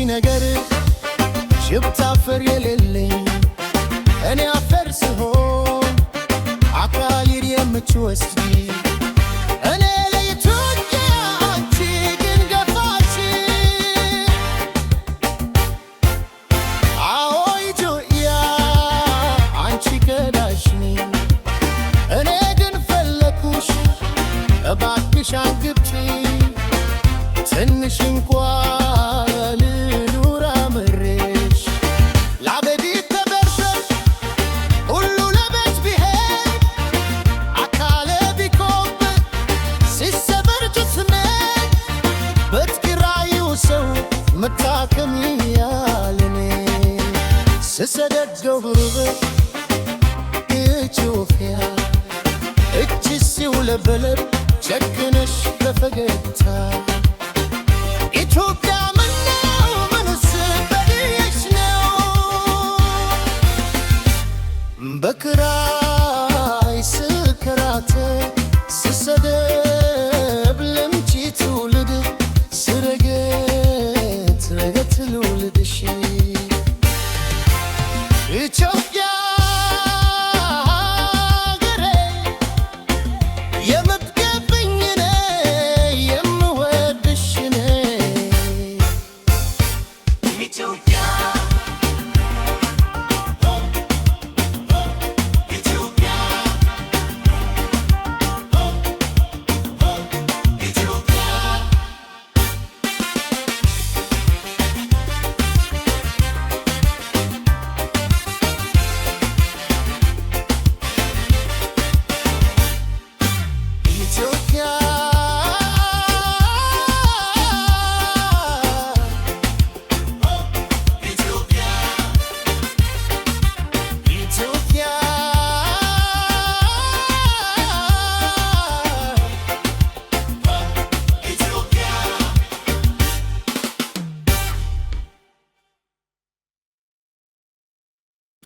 ነገር ሽብታ አፈር የሌለኝ እኔ አፈር ስሆን አካይር የምትወስጂ እኔ ለኢትዮጵያ አንቺ ግን ገፋች አዎ ኢትዮጵያ አንቺ ከዳሽኝ እኔ ግን ፈለኩሽ እባክሽ አንግብቺ ትንሽ እንኳን ልኑር አምሬሽ ላበዲት ተበርሰሽ ሁሉ ለቤት ቢሄድ አካሌ ቢኮብት ሲሰበር ጅስሜ በትግራዩ ሰው መታከም ያለኔ ስሰደድ ገብርበት ኢትዮጵያ እጅ ሲውለበለብ ጨክነሽ በፈገግታ ኢትዮጵያ ምነው ምንስ በድዬሽ ነው በክራይ ስከራተት ስሰደብ ለምቺ ትውልድ ስረገት ረገት ልውልድሽ